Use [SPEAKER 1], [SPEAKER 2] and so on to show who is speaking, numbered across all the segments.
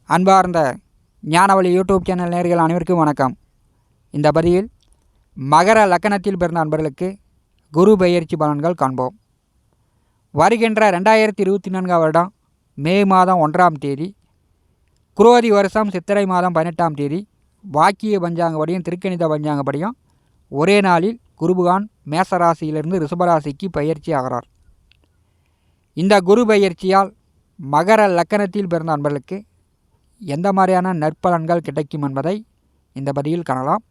[SPEAKER 1] அன்பார்ந்த ஞானவழி YouTube channel நேயர்கள் அனைவருக்கும் வணக்கம். இந்த பதிவில் மகர லக்கணத்தில் பிறந்த அன்பர்களுக்கு குரு பெயர்ச்சி பலன்கள் காண்போம். வருகின்ற 2024 வருடம் மே மாதம் 1ஆம் தேதி, குரோதி வருஷம் சித்திரை மாதம் 18ஆம் தேதி, வாக்கிய பஞ்சாங்கப்படியும் திருக்கணித பஞ்சாங்கப்படியும் ஒரே நாளில் குருபகான் மேசராசியிலிருந்து ரிஷபராசிக்கு பயிற்சி ஆகிறார். இந்த குரு பயிற்சியால் மகர லக்கணத்தில் பிறந்த அன்பர்களுக்கு எந்த மாதிரியான நற்பலன்கள் கிடைக்கும் என்பதை இந்த பதிவில் காணலாம்.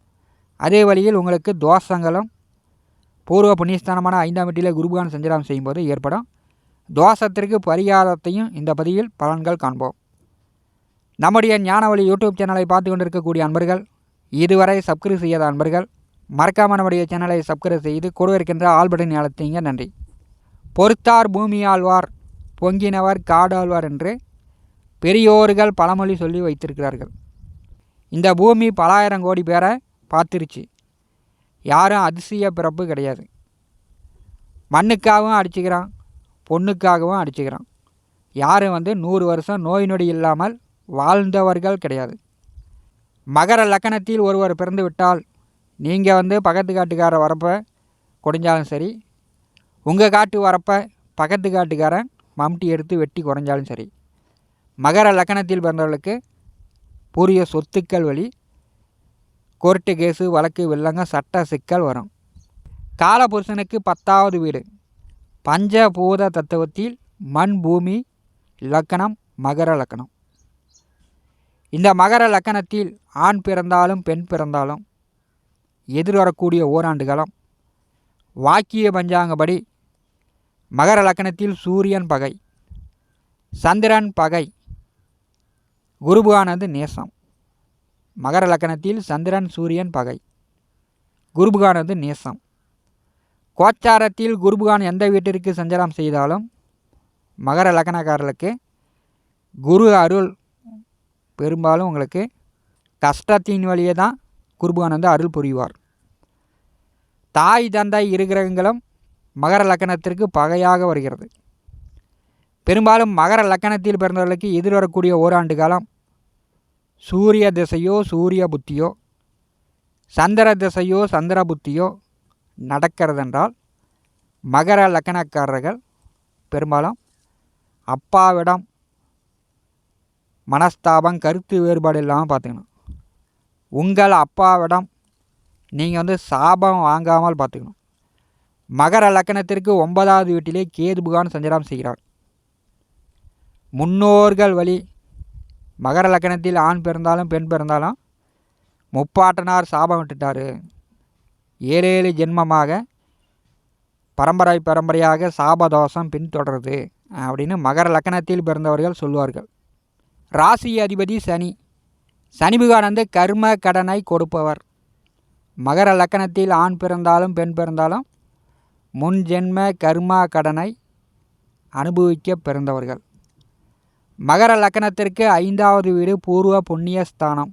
[SPEAKER 1] அதே வழியில் உங்களுக்கு தோஷங்களும் பூர்வ புண்ணியஸ்தானமான 5ஆம் வீட்டிலே குருபகான் சஞ்சாரம் செய்யும்போது ஏற்படும் தோஷத்திற்கு பரிகாரத்தையும் இந்த பதிவில் பலன்கள் காண்போம். நம்முடைய ஞானவழி யூடியூப் சேனலை பார்த்து கொண்டிருக்கக்கூடிய அன்பர்கள், இதுவரை சப்ஸ்கிரைப் செய்யாத அன்பர்கள் மறக்காமல் நம்முடைய சேனலை சப்ஸ்கிரைப் செய்து கூட இருக்கின்ற ஆல் பட்டன் அழுத்திங்க. நன்றி. பொறுத்தார் பூமி ஆழ்வார், பொங்கினவர் காடாழ்வார் என்று பெரியோர்கள் பழமொழி சொல்லி வைத்திருக்கிறார்கள். இந்த பூமி பலாயிரம் கோடி பேரை பார்த்துருச்சு. யாரும் அதிசய பிறப்பு கிடையாது. மண்ணுக்காகவும் அடிச்சுக்கிறான், பொண்ணுக்காகவும் அடிச்சுக்கிறான். யாரும் 100 வருஷம் நோய் நொடி இல்லாமல் வாழ்ந்தவர்கள் கிடையாது. மகர லக்கணத்தில் ஒருவர் பிறந்து விட்டால் நீங்கள் பக்கத்து காட்டுக்கார வரப்பை குறைஞ்சாலும் சரி, உங்கள் காட்டு வரப்பை பக்கத்து காட்டுக்காரன் மம்டி எடுத்து வெட்டி குறைஞ்சாலும் சரி, மகர லக்கணத்தில் பிறந்தவர்களுக்கு பூரிய சொத்துக்கள் வழி கோர்ட்டு கேஸு வழக்கு வெள்ளங்க சட்ட சிக்கல் வரும். காலபுருஷனுக்கு 10வது வீடு பஞ்சபூத தத்துவத்தில் மண் பூமி லக்கணம் மகர லக்கணம். இந்த மகர லக்கணத்தில் ஆண் பிறந்தாலும் பெண் பிறந்தாலும் எதிர்வரக்கூடிய ஓராண்டு காலம் வாக்கிய பஞ்சாங்கப்படி மகர லக்கணத்தில் சூரியன் பகை, சந்திரன் பகை, குருபகானது நேசம். மகர லக்கணத்தில் சந்திரன் சூரியன் பகை, குருபகானது நேசம். கோச்சாரத்தில் குருபகான் எந்த வீட்டிற்கு சஞ்சாரம் செய்தாலும் மகர லக்கணக்காரர்களுக்கு குரு அருள் பெரும்பாலும் உங்களுக்கு கஷ்டத்தின் வழியே தான் குருபகான் அருள் புரிவார். தாய் தந்தை இரு கிரகங்களும் மகர லக்கணத்திற்கு பகையாக வருகிறது. பெரும்பாலும் மகர லக்கணத்தில் பிறந்தவர்களுக்கு எதிர்வரக்கூடிய ஓராண்டு காலம் சூரிய திசையோ சூரிய புத்தியோ சந்திர திசையோ சந்திர புத்தியோ நடக்கிறதென்றால் மகர லக்கணக்காரர்கள் பெரும்பாலும் அப்பாவிடம் மனஸ்தாபம் கருத்து வேறுபாடு இல்லாமல் பார்த்துக்கணும். உங்கள் அப்பாவிடம் நீங்கள் சாபம் வாங்காமல் பார்த்துக்கணும். மகர லக்கணத்திற்கு 9வது வீட்டிலே கேது பகவான் சஞ்சாரம் செய்கிறார். முன்னோர்கள் வழி மகர லக்கணத்தில் ஆண் பிறந்தாலும் பெண் பிறந்தாலும் முப்பாட்டனார் சாபம் விட்டுட்டார். 7 ஜென்மமாக பரம்பரையாக சாபதோஷம் பின்தொடருது அப்படின்னு மகர லக்கணத்தில் பிறந்தவர்கள் சொல்வார்கள். ராசி அதிபதி சனி. சனி பகவான் கர்ம கடனை கொடுப்பவர். மகர லக்கணத்தில் ஆண் பிறந்தாலும் பெண் பிறந்தாலும் முன் ஜென்ம கர்மா கடனை அனுபவிக்க பிறந்தவர்கள். மகர லக்கணத்திற்கு 5வது வீடு பூர்வ புண்ணியஸ்தானம்.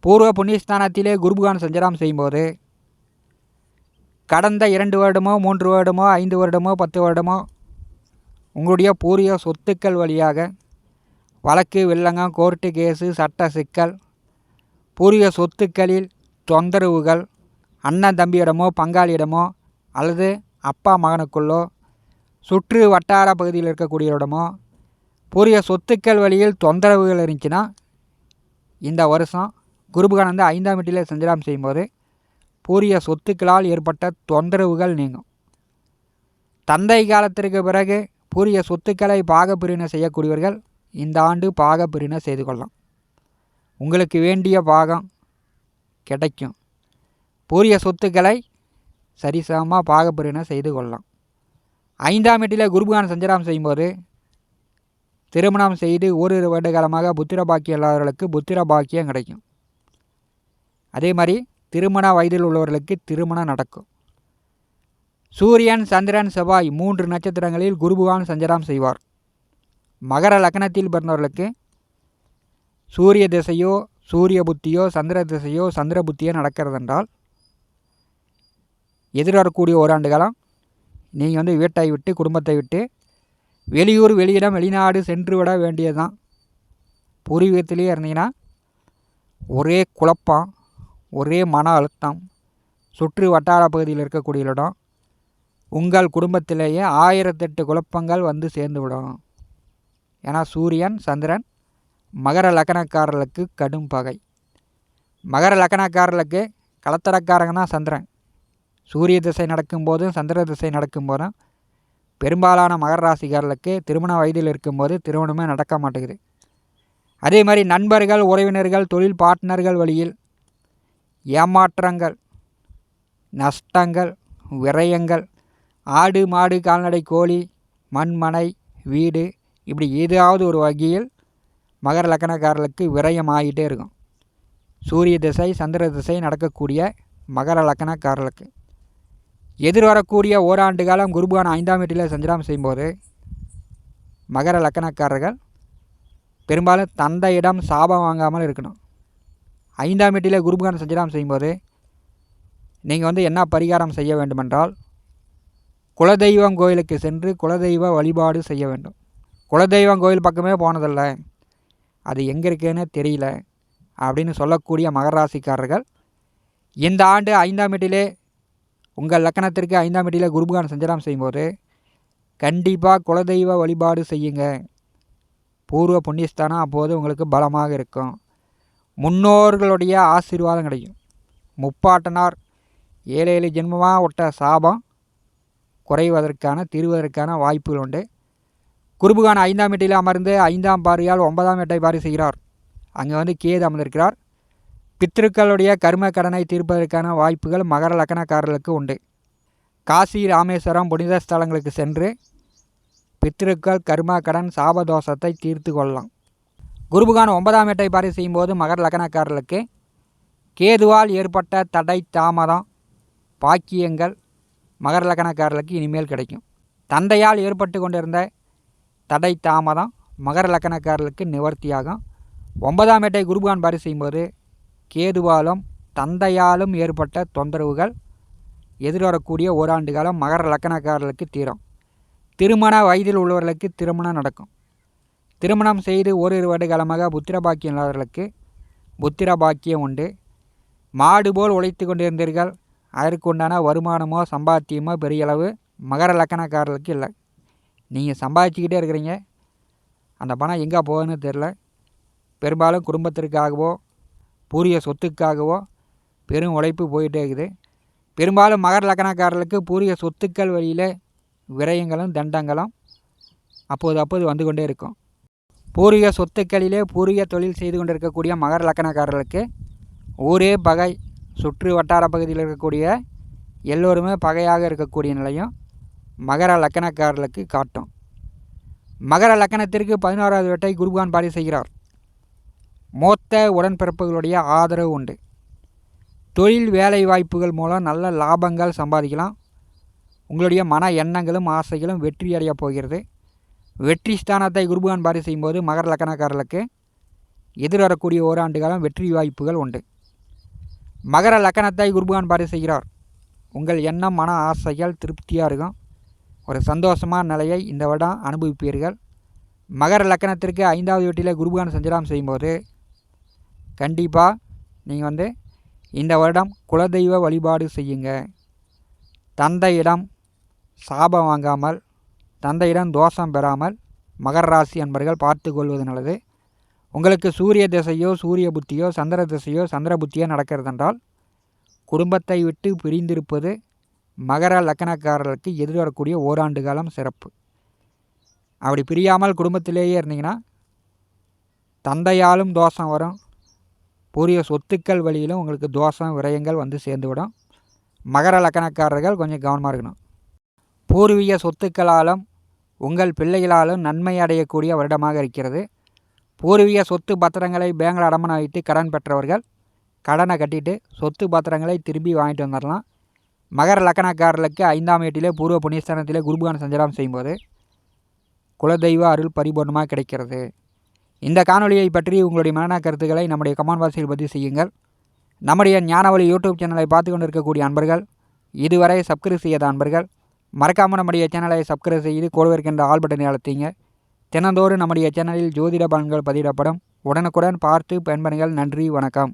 [SPEAKER 1] பூர்வ புண்ணியஸ்தானத்திலே குருபகான் சஞ்சாரம் செய்யும்போது கடந்த 2 வருடமோ 3 வருடமோ 5 வருடமோ 10 வருடமோ உங்களுடைய பூர்வ சொத்துக்கள் வழியாக வழக்கு வெள்ளங்கம் கோர்ட்டு கேஸு சட்ட சிக்கல், பூர்வ சொத்துக்களில் தொந்தரவுகள், அண்ணன் தம்பியிடமோ பங்காளியிடமோ அல்லது அப்பா மகனுக்குள்ளோ சுற்று வட்டார பகுதியில் இருக்கக்கூடியவரிடமோ பூர்வ சொத்துக்கள் வழியில் தொந்தரவுகள் இருந்துச்சுன்னா இந்த வருஷம் குருபகான் 5ஆம் வீட்டிலே சஞ்சாரம் செய்யும்போது பூர்வ சொத்துக்களால் ஏற்பட்ட தொந்தரவுகள் நீங்கும். தந்தை காலத்திற்கு பிறகு பூர்வ சொத்துக்களை பாகப்பிரிவினை செய்யக்கூடியவர்கள் இந்த ஆண்டு பாகப்பிரிவினை செய்து கொள்ளலாம். உங்களுக்கு வேண்டிய பாகம் கிடைக்கும். பூர்வ சொத்துக்களை சரிசமமாக பாகப்பிரிவினை செய்து கொள்ளலாம். 5ஆம் வீட்டில் குருபகான் சஞ்சாரம் செய்யும்போது திருமணம் செய்து ஓரிரு வருட காலமாக புத்திர பாக்கியம் இல்லாதவர்களுக்கு புத்திர பாக்கியம் கிடைக்கும். அதே மாதிரி திருமண வயதில் உள்ளவர்களுக்கு திருமணம் நடக்கும். சூரியன் சந்திரன் செவ்வாய் 3 நட்சத்திரங்களில் குருபகான் சஞ்சாரம் செய்வார். மகர லக்கணத்தில் பிறந்தவர்களுக்கு சூரிய திசையோ சூரிய புத்தியோ சந்திர திசையோ சந்திர புத்தியோ நடக்கிறதென்றால் எதிர்வரக்கூடிய ஓராண்டு காலம் நீங்கள் வீட்டை விட்டு குடும்பத்தை விட்டு வெளியூர் வெளியிடம் வெளிநாடு சென்று விட வேண்டியது தான். பூர்வீகத்திலே இருந்தீங்கன்னா ஒரே குழப்பம், ஒரே மன அழுத்தம், சுற்று வட்டார பகுதியில் இருக்கக்கூடிய இடம் உங்கள் குடும்பத்திலேயே 1008 குழப்பங்கள் வந்து சேர்ந்து விடும். ஏன்னா சூரியன் சந்திரன் மகர லக்னக்காரர்களுக்கு கடும் பகை. மகர லக்னக்காரர்களுக்கு கலத்தரக்காரங்க தான் சந்திரன். சூரிய திசை நடக்கும்போதும் சந்திர திசை நடக்கும்போதும் பெரும்பாலான மகர ராசிக்காரர்களுக்கு திருமண வயதில் இருக்கும்போது திருமணமே நடக்க மாட்டேங்குது. அதே மாதிரி நண்பர்கள், உறவினர்கள், தொழில் பார்ட்னர்கள் வழியில் ஏமாற்றங்கள், நஷ்டங்கள், விரயங்கள், ஆடு மாடு கால்நடை கோழி மண் மனை வீடு இப்படி ஏதாவது ஒரு வகையில் மகர லக்னக்காரர்களுக்கு விரயம் ஆகிட்டே இருக்கும். சூரிய திசை சந்திர திசை நடக்கக்கூடிய மகர லக்னக்காரர்களுக்கு எதிர்வரக்கூடிய ஓராண்டு காலம் குருபகவான் 5ஆம் வீட்டில் சஞ்சாரம் செய்யும்போது மகர லக்னக்காரர்கள் பெரும்பாலும் தந்தையிடம் சாபம் வாங்காமல் இருக்கணும். 5ஆம் வீட்டில் குருபகவான் சஞ்சாரம் செய்யும்போது நீங்கள் என்ன பரிகாரம் செய்ய வேண்டுமென்றால் குலதெய்வம் கோயிலுக்கு சென்று குலதெய்வ வழிபாடு செய்ய வேண்டும். குலதெய்வம் கோயில் பக்கமே போனதில்லை, அது எங்கே இருக்குன்னு தெரியல அப்படின்னு சொல்லக்கூடிய மகராசிக்காரர்கள் இந்த ஆண்டு 5ஆம் வீட்டிலே உங்கள் லக்கணத்திற்கு 5ஆம் வீட்டில் குருபகவான் சஞ்சாரம் செய்யும்போது கண்டிப்பாக குலதெய்வ வழிபாடு செய்யுங்க. பூர்வ புண்ணியஸ்தானம் அப்போது உங்களுக்கு பலமாக இருக்கும். முன்னோர்களுடைய ஆசீர்வாதம் கிடைக்கும். முப்பாட்டனார் 7 ஜென்மமாக விட்ட சாபம் குறைவதற்கான தீர்வதற்கான வாய்ப்புகள் உண்டு. குருபகவான் 5ஆம் வீட்டில் அமர்ந்து 5ஆம் பார்வையால் 9ஆம் வீட்டை பார்வை செய்கிறார். அங்கே கேது அமர்ந்திருக்கிறார். பித்ருக்களுடைய கர்ம கடனை தீர்ப்பதற்கான வாய்ப்புகள் மகர லக்னக்காரர்களுக்கு உண்டு. காசி ராமேஸ்வரம் புனித ஸ்தலங்களுக்கு சென்று பித்ருக்கள் கர்ம கடன் சாபதோஷத்தை தீர்த்து கொள்ளலாம். குருபகவான் 9ஆம் வீட்டை பார்வை செய்யும்போது மகர லக்னக்காரர்களுக்கு கேதுவால் ஏற்பட்ட தடை தாமதம் பாக்கியங்கள் மகர லக்னக்காரர்களுக்கு இனிமேல் கிடைக்கும். தந்தையால் ஏற்பட்டு கொண்டிருந்த தடை தாமதம் மகர லக்னக்காரர்களுக்கு நிவர்த்தியாகும். 9ஆம் வீட்டை குருபகவான் பார்வை செய்யும்போது கேதுவாலும் தந்தையாலும் ஏற்பட்ட தொந்தரவுகள் எதிர்வரக்கூடிய ஓராண்டு காலம் மகர லக்னக்காரர்களுக்கு தீரும். திருமண வயதில் உள்ளவர்களுக்கு திருமணம் நடக்கும். திருமணம் செய்து ஓரிரு வருட காலமாக புத்திர பாக்கியம் இல்லாதவர்களுக்கு புத்திர பாக்கியம் உண்டு. மாடு போல் உழைத்து கொண்டிருந்தீர்கள், அதற்கு உண்டான வருமானமோ சம்பாத்தியமோ பெரிய அளவு மகர லக்னக்காரர்களுக்கு இல்லை. நீங்கள் சம்பாதிச்சுக்கிட்டே இருக்கிறீங்க, அந்த பணம் எங்கே போகுதுன்னு தெரில. பெரும்பாலும் குடும்பத்திற்காகவோ பூரிய சொத்துக்காகவோ பெரும் உழைப்பு போயிட்டே இருக்குது. பெரும்பாலும் மகர லக்னக்காரர்களுக்கு பூரிய சொத்துக்கள் வழியில் விரயங்களும் தண்டங்களும் அப்போது வந்து கொண்டே இருக்கும். பூரிய சொத்துக்களிலே பூரிய தொழில் செய்து கொண்டிருக்கக்கூடிய மகர லக்னக்காரர்களுக்கு ஊரே பகை, சுற்று வட்டார பகுதியில் இருக்கக்கூடிய எல்லோருமே பகையாக இருக்கக்கூடிய நிலையும் மகர லக்னக்காரர்களுக்கு காட்டும். மகர லக்னத்திற்கு 11ஆவது வீட்டை குருபகவான் பார்வை செய்கிறார். மூத்த உடன்பிறப்புகளுடைய ஆதரவு உண்டு. தொழில் வேலை வாய்ப்புகள் மூலம் நல்ல லாபங்கள் சம்பாதிக்கலாம். உங்களுடைய மன எண்ணங்களும் ஆசைகளும் வெற்றி அடைய போகிறது. வெற்றி ஸ்தானத்தை குருபகவான் பார்வை செய்யும்போது மகர லக்னக்காரர்களுக்கு எதிர்வரக்கூடிய ஓராண்டு காலம் வெற்றி வாய்ப்புகள் உண்டு. மகர லக்னத்தை குருபகவான் பார்வை செய்கிறார். உங்கள் எண்ணம் மன ஆசைகள் திருப்தியாக இருக்கும். ஒரு சந்தோஷமான நிலையை இந்த வருடம் அனுபவிப்பீர்கள். மகர லக்னத்திற்கு 5ஆவது வீட்டில் குருபகவான் சஞ்சாரம் செய்யும்போது கண்டிப்பாக நீங்கள் இந்த வருடம் குலதெய்வ வழிபாடு செய்யுங்க. தந்தையிடம் சாபம் வாங்காமல், தந்தையிடம் தோஷம் பெறாமல் மகர ராசி அன்பர்கள் பார்த்து கொள்வது நல்லது. உங்களுக்கு சூரிய திசையோ சூரிய புத்தியோ சந்திர திசையோ சந்திர புத்தியோ நடக்கிறது என்றால் குடும்பத்தை விட்டு பிரிந்திருப்பது மகர லக்னக்காரர்களுக்கு எதிர்வரக்கூடிய ஓராண்டு காலம் சிறப்பு. அப்படி பிரியாமல் குடும்பத்திலேயே இருந்தீங்கன்னா தந்தையாலும் தோஷம் வரும், பூரிய சொத்துக்கள் வழியிலும் உங்களுக்கு தோஷம் விரயங்கள் வந்து சேர்ந்துவிடும். மகர லக்னக்காரர்கள் கொஞ்சம் கவனமாக இருக்கணும். பூர்வீக சொத்துக்களாலும் உங்கள் பிள்ளைகளாலும் நன்மை அடையக்கூடிய வருடமாக இருக்கிறது. பூர்வீக சொத்து பத்திரங்களை பேங்கில் அடமானம் வைத்து கடன் பெற்றவர்கள் கடனை கட்டிட்டு சொத்து பத்திரங்களை திரும்பி வாங்கிட்டு வந்துடலாம். மகர லக்னக்காரர்களுக்கு 5ஆம் வீட்டிலே பூர்வ புண்ணியஸ்தானத்திலே குருபகவான் சஞ்சாரம் செய்யும்போது குலதெய்வ அருள் பரிபூர்ணமாக கிடைக்கிறது. இந்த காணொலியை பற்றி உங்களுடைய மன கருத்துக்களை நம்முடைய கமெண்ட் பாக்ஸில் பதிவு செய்யுங்கள். நம்முடைய ஞானவழி யூடியூப் சேனலை பார்த்து கொண்டு இருக்கக்கூடிய அன்பர்கள், இதுவரை சப்ஸ்கிரைப் செய்யாத அன்பர்கள் மறக்காமல் நம்முடைய சேனலை சப்ஸ்கிரைப் செய்து கூடவே இருக்கின்ற ஆல் பட்டனை அழுத்திங்க. தினந்தோறும் நம்முடைய சேனலில் ஜோதிட பலன்கள் பதிவிடப்படும். உடனுக்குடன் பார்த்து பயன்பெறுங்கள். நன்றி, வணக்கம்.